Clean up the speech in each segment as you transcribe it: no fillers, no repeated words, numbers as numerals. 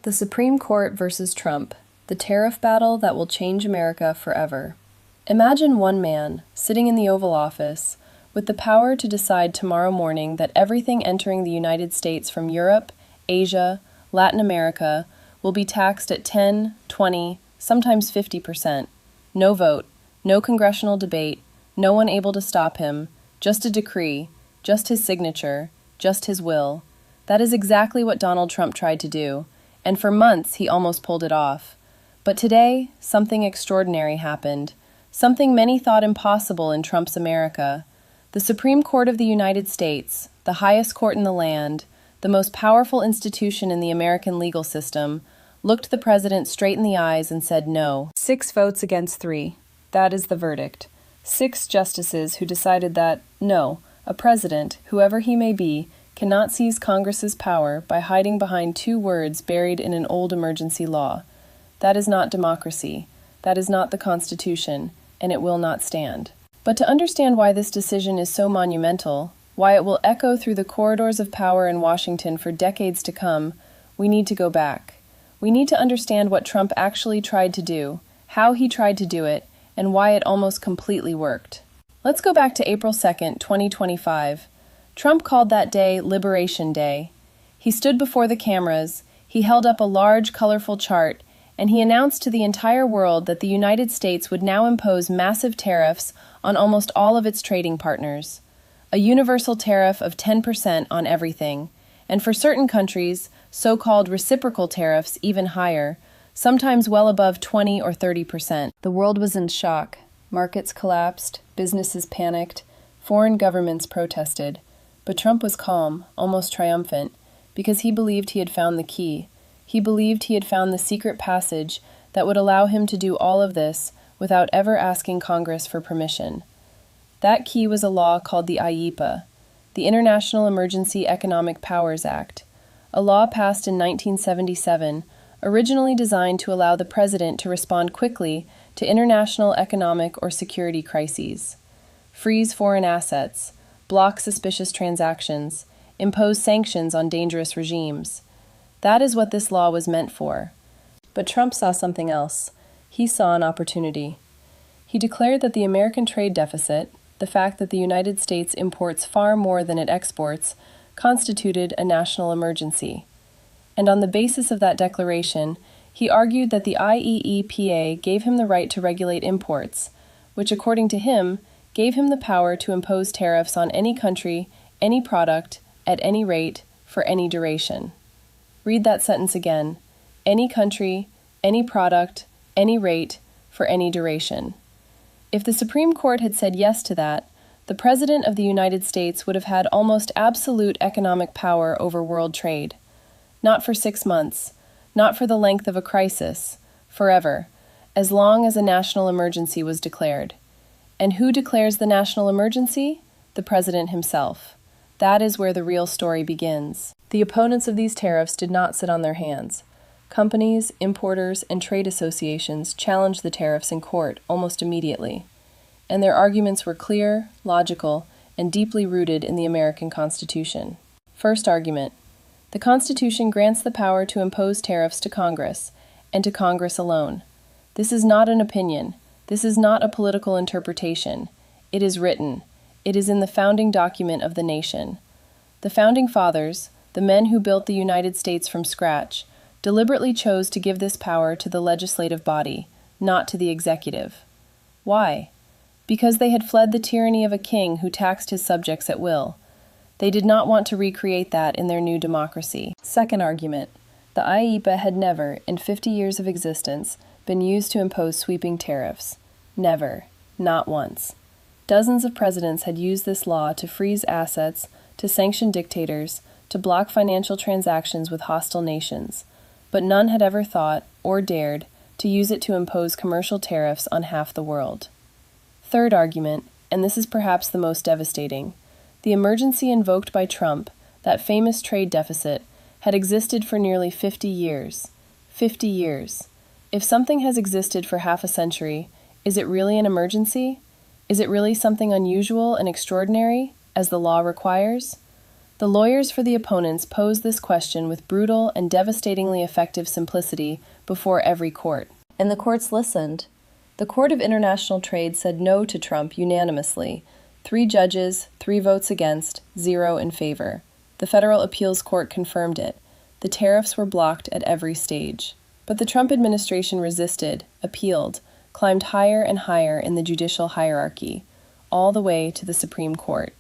The Supreme Court versus Trump, the tariff battle that will change America forever. Imagine one man, sitting in the Oval Office, with the power to decide tomorrow morning that everything entering the United States from Europe, Asia, Latin America will be taxed at 10, 20, sometimes 50%. No vote, no congressional debate, no one able to stop him, just a decree, just his signature, just his will. That is exactly what Donald Trump tried to do, and for months he almost pulled it off. But today, something extraordinary happened, something many thought impossible in Trump's America. The Supreme Court of the United States, the highest court in the land, the most powerful institution in the American legal system, looked the president straight in the eyes and said no. 6 votes against 3. That is the verdict. 6 justices who decided that, no, a president, whoever he may be, cannot seize Congress's power by hiding behind 2 words buried in an old emergency law. That is not democracy. That is not the Constitution, and it will not stand. But to understand why this decision is so monumental, why it will echo through the corridors of power in Washington for decades to come, we need to go back. We need to understand what Trump actually tried to do, how he tried to do it, and why it almost completely worked. Let's go back to April 2nd, 2025. Trump called that day Liberation Day. He stood before the cameras, he held up a large, colorful chart, and he announced to the entire world that the United States would now impose massive tariffs on almost all of its trading partners. A universal tariff of 10% on everything, and for certain countries, so-called reciprocal tariffs even higher, sometimes well above 20 or 30%. The world was in shock. Markets collapsed, businesses panicked, foreign governments protested. But Trump was calm, almost triumphant, because he believed he had found the key. He believed he had found the secret passage that would allow him to do all of this without ever asking Congress for permission. That key was a law called the IEEPA, the International Emergency Economic Powers Act, a law passed in 1977, originally designed to allow the president to respond quickly to international economic or security crises, freeze foreign assets, block suspicious transactions, impose sanctions on dangerous regimes. That is what this law was meant for. But Trump saw something else. He saw an opportunity. He declared that the American trade deficit, the fact that the United States imports far more than it exports, constituted a national emergency. And on the basis of that declaration, he argued that the IEEPA gave him the right to regulate imports, which, according to him, gave him the power to impose tariffs on any country, any product, at any rate, for any duration. Read that sentence again. Any country, any product, any rate, for any duration. If the Supreme Court had said yes to that, the President of the United States would have had almost absolute economic power over world trade. Not for 6 months, not for the length of a crisis, forever, as long as a national emergency was declared. And who declares the national emergency? The president himself. That is where the real story begins. The opponents of these tariffs did not sit on their hands. Companies, importers, and trade associations challenged the tariffs in court almost immediately. And their arguments were clear, logical, and deeply rooted in the American Constitution. First argument. The Constitution grants the power to impose tariffs to Congress, and to Congress alone. This is not an opinion. This is not a political interpretation. It is written. It is in the founding document of the nation. The Founding Fathers, the men who built the United States from scratch, deliberately chose to give this power to the legislative body, not to the executive. Why? Because they had fled the tyranny of a king who taxed his subjects at will. They did not want to recreate that in their new democracy. Second argument. The IEEPA had never, in 50 years of existence, been used to impose sweeping tariffs. Never. Not once. Dozens of presidents had used this law to freeze assets, to sanction dictators, to block financial transactions with hostile nations, but none had ever thought, or dared, to use it to impose commercial tariffs on half the world. Third argument, and this is perhaps the most devastating, the emergency invoked by Trump, that famous trade deficit, had existed for nearly 50 years. 50 years. If something has existed for half a century, is it really an emergency? Is it really something unusual and extraordinary, as the law requires? The lawyers for the opponents posed this question with brutal and devastatingly effective simplicity before every court. And the courts listened. The Court of International Trade said no to Trump unanimously. 3 judges, 3 votes against, 0 in favor. The Federal Appeals Court confirmed it. The tariffs were blocked at every stage. But the Trump administration resisted, appealed, climbed higher and higher in the judicial hierarchy, all the way to the Supreme Court.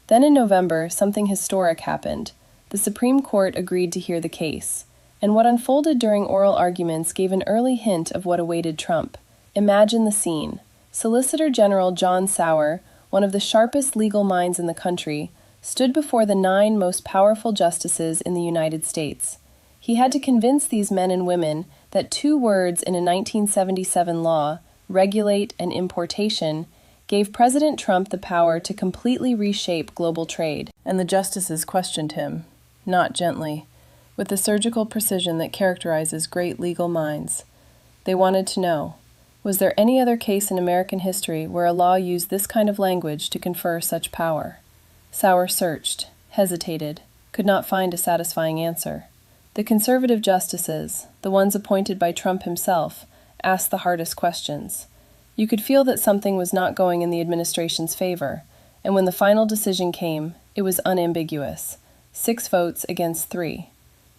Then in November, something historic happened. The Supreme Court agreed to hear the case. And what unfolded during oral arguments gave an early hint of what awaited Trump. Imagine the scene. Solicitor General John Sauer, one of the sharpest legal minds in the country, stood before the 9 most powerful justices in the United States. He had to convince these men and women that 2 words in a 1977 law, regulate and importation, gave President Trump the power to completely reshape global trade. And the justices questioned him, not gently, with the surgical precision that characterizes great legal minds. They wanted to know, was there any other case in American history where a law used this kind of language to confer such power? Sauer searched, hesitated, could not find a satisfying answer. The conservative justices, the ones appointed by Trump himself, asked the hardest questions. You could feel that something was not going in the administration's favor, and when the final decision came, it was unambiguous. 6 votes against 3.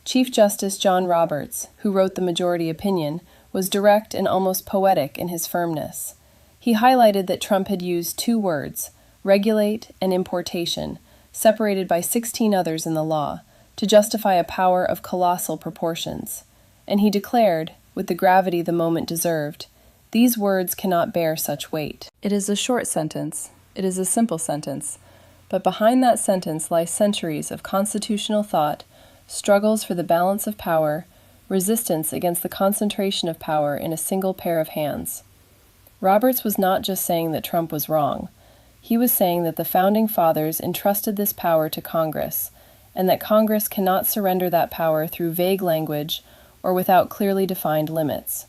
Chief Justice John Roberts, who wrote the majority opinion, was direct and almost poetic in his firmness. He highlighted that Trump had used 2 words, regulate and importation, separated by 16 others in the law, to justify a power of colossal proportions. And he declared, with the gravity the moment deserved, these words cannot bear such weight. It is a short sentence. It is a simple sentence. But behind that sentence lie centuries of constitutional thought, struggles for the balance of power, resistance against the concentration of power in a single pair of hands. Roberts was not just saying that Trump was wrong. He was saying that the Founding Fathers entrusted this power to Congress, and that Congress cannot surrender that power through vague language or without clearly defined limits.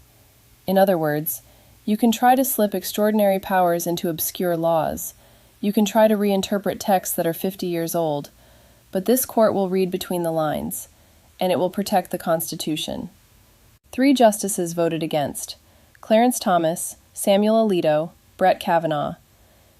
In other words, you can try to slip extraordinary powers into obscure laws. You can try to reinterpret texts that are 50 years old, but this court will read between the lines, and it will protect the Constitution. 3 justices voted against: Clarence Thomas, Samuel Alito, Brett Kavanaugh.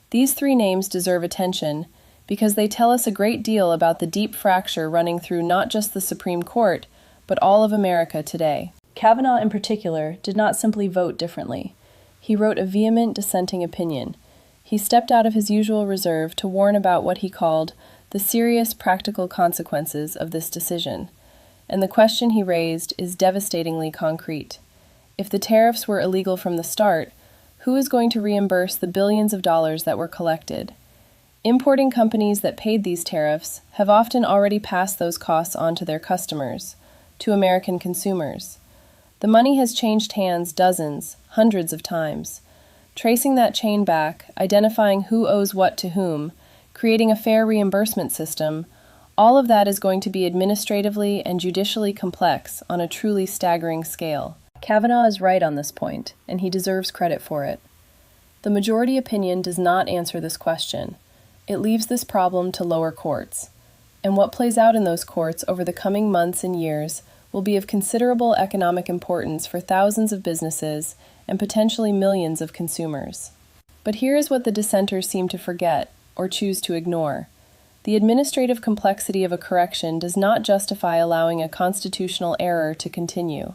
These 3 names deserve attention because they tell us a great deal about the deep fracture running through not just the Supreme Court, but all of America today. Kavanaugh, in particular, did not simply vote differently. He wrote a vehement dissenting opinion. He stepped out of his usual reserve to warn about what he called the serious practical consequences of this decision. And the question he raised is devastatingly concrete. If the tariffs were illegal from the start, who is going to reimburse the billions of dollars that were collected? Importing companies that paid these tariffs have often already passed those costs on to their customers, to American consumers. The money has changed hands dozens, hundreds of times. Tracing that chain back, identifying who owes what to whom, creating a fair reimbursement system, all of that is going to be administratively and judicially complex on a truly staggering scale. Kavanaugh is right on this point, and he deserves credit for it. The majority opinion does not answer this question. It leaves this problem to lower courts. And what plays out in those courts over the coming months and years will be of considerable economic importance for thousands of businesses and potentially millions of consumers. But here is what the dissenters seem to forget or choose to ignore. The administrative complexity of a correction does not justify allowing a constitutional error to continue.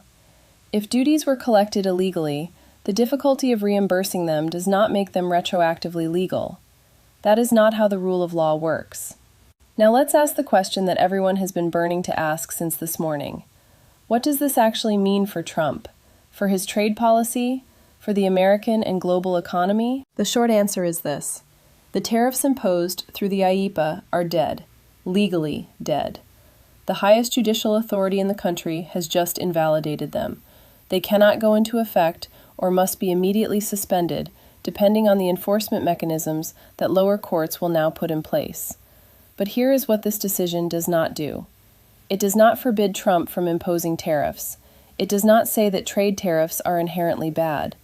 If duties were collected illegally, the difficulty of reimbursing them does not make them retroactively legal. That is not how the rule of law works. Now let's ask the question that everyone has been burning to ask since this morning. What does this actually mean for Trump? For his trade policy? For the American and global economy? The short answer is this. The tariffs imposed through the IEEPA are dead, legally dead. The highest judicial authority in the country has just invalidated them. They cannot go into effect or must be immediately suspended, depending on the enforcement mechanisms that lower courts will now put in place. But here is what this decision does not do. It does not forbid Trump from imposing tariffs. It does not say that trade tariffs are inherently bad.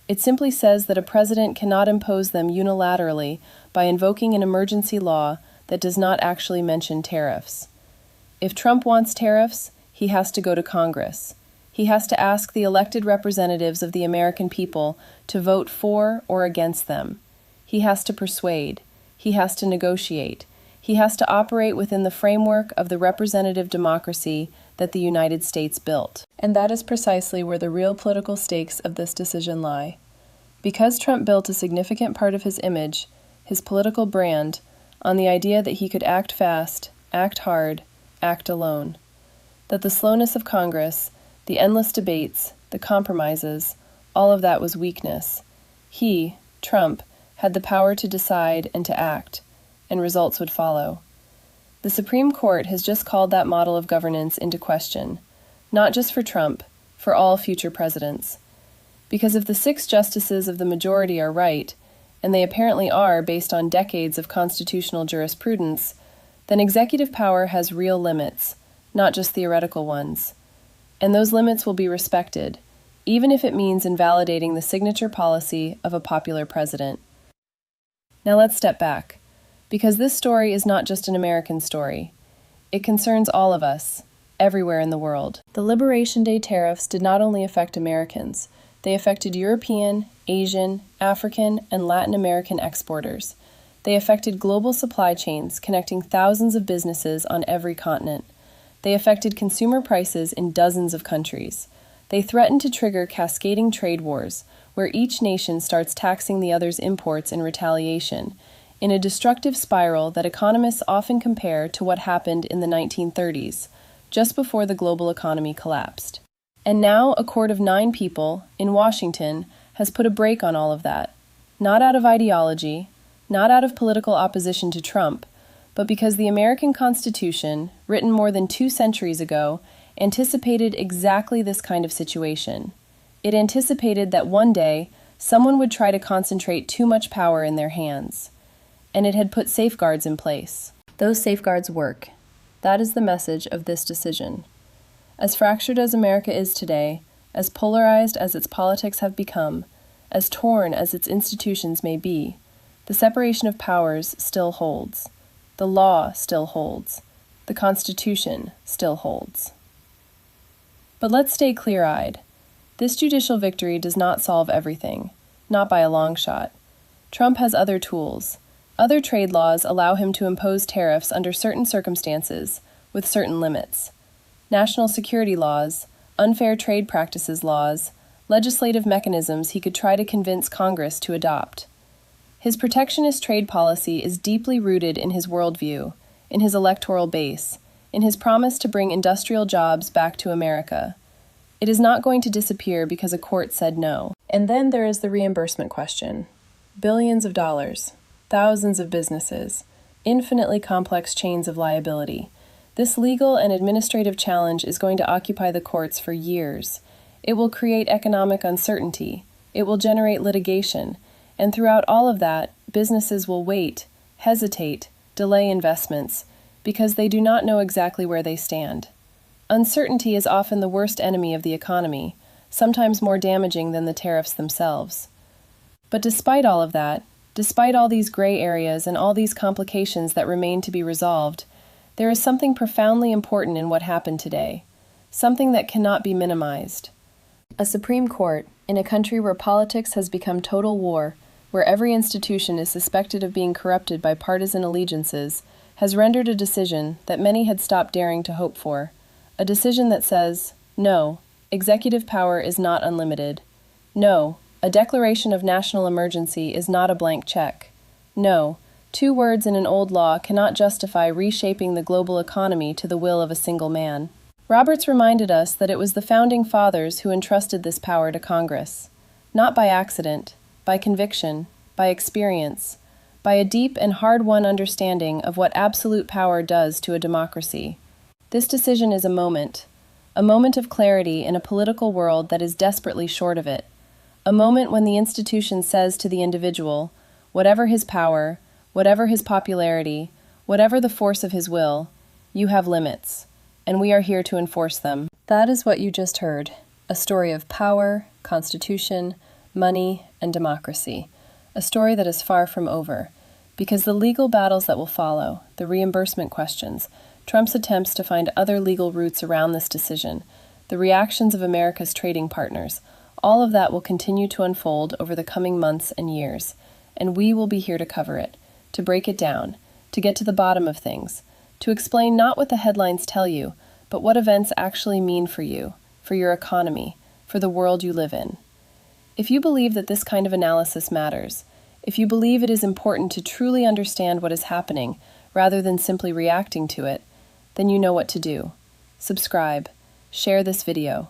It simply says that a president cannot impose them unilaterally by invoking an emergency law that does not actually mention tariffs. If Trump wants tariffs, he has to go to Congress. He has to ask the elected representatives of the American people to vote for or against them. He has to persuade. He has to negotiate. He has to operate within the framework of the representative democracy that the United States built. And that is precisely where the real political stakes of this decision lie. Because Trump built a significant part of his image, his political brand, on the idea that he could act fast, act hard, act alone. That the slowness of Congress, the endless debates, the compromises, all of that was weakness. He, Trump, had the power to decide and to act, and results would follow. The Supreme Court has just called that model of governance into question, not just for Trump, for all future presidents. Because if the 6 justices of the majority are right, and they apparently are based on decades of constitutional jurisprudence, then executive power has real limits, not just theoretical ones. And those limits will be respected, even if it means invalidating the signature policy of a popular president. Now let's step back, because this story is not just an American story. It concerns all of us, everywhere in the world. The Liberation Day tariffs did not only affect Americans, they affected European, Asian, African, and Latin American exporters. They affected global supply chains connecting thousands of businesses on every continent. They affected consumer prices in dozens of countries. They threatened to trigger cascading trade wars, where each nation starts taxing the other's imports in retaliation, in a destructive spiral that economists often compare to what happened in the 1930s, just before the global economy collapsed. And now a court of 9 people in Washington has put a brake on all of that, not out of ideology, not out of political opposition to Trump, but because the American Constitution, written more than 2 centuries ago, anticipated exactly this kind of situation. It anticipated that one day, someone would try to concentrate too much power in their hands. And it had put safeguards in place. Those safeguards work. That is the message of this decision. As fractured as America is today, as polarized as its politics have become, as torn as its institutions may be, the separation of powers still holds. The law still holds. The Constitution still holds. But let's stay clear-eyed. This judicial victory does not solve everything, not by a long shot. Trump has other tools. Other trade laws allow him to impose tariffs under certain circumstances, with certain limits. National security laws, unfair trade practices laws, legislative mechanisms he could try to convince Congress to adopt. His protectionist trade policy is deeply rooted in his worldview, in his electoral base, in his promise to bring industrial jobs back to America. It is not going to disappear because a court said no. And then there is the reimbursement question. Billions of dollars, thousands of businesses, infinitely complex chains of liability. This legal and administrative challenge is going to occupy the courts for years. It will create economic uncertainty. It will generate litigation. And throughout all of that, businesses will wait, hesitate, delay investments, because they do not know exactly where they stand. Uncertainty is often the worst enemy of the economy, sometimes more damaging than the tariffs themselves. But despite all of that, despite all these gray areas and all these complications that remain to be resolved, there is something profoundly important in what happened today, something that cannot be minimized. A Supreme Court, in a country where politics has become total war, where every institution is suspected of being corrupted by partisan allegiances, has rendered a decision that many had stopped daring to hope for. A decision that says, no, executive power is not unlimited. No, a declaration of national emergency is not a blank check. No, 2 words in an old law cannot justify reshaping the global economy to the will of a single man. Roberts reminded us that it was the Founding Fathers who entrusted this power to Congress, not by accident, by conviction, by experience, by a deep and hard-won understanding of what absolute power does to a democracy. This decision is a moment of clarity in a political world that is desperately short of it, a moment when the institution says to the individual, whatever his power, whatever his popularity, whatever the force of his will, you have limits, and we are here to enforce them. That is what you just heard, a story of power, constitution, money, and democracy, a story that is far from over, Because the legal battles that will follow, the reimbursement questions, Trump's attempts to find other legal routes around this decision, the reactions of America's trading partners, all of that will continue to unfold over the coming months and years, and we will be here to cover it, to break it down, to get to the bottom of things, to explain not what the headlines tell you, but what events actually mean for you, for your economy, for the world you live in. If you believe that this kind of analysis matters, if you believe it is important to truly understand what is happening rather than simply reacting to it, then you know what to do. Subscribe, share this video,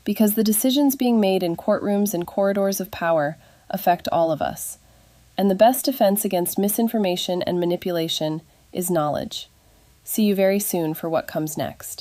because the decisions being made in courtrooms and corridors of power affect all of us. And the best defense against misinformation and manipulation is knowledge. See you very soon for what comes next.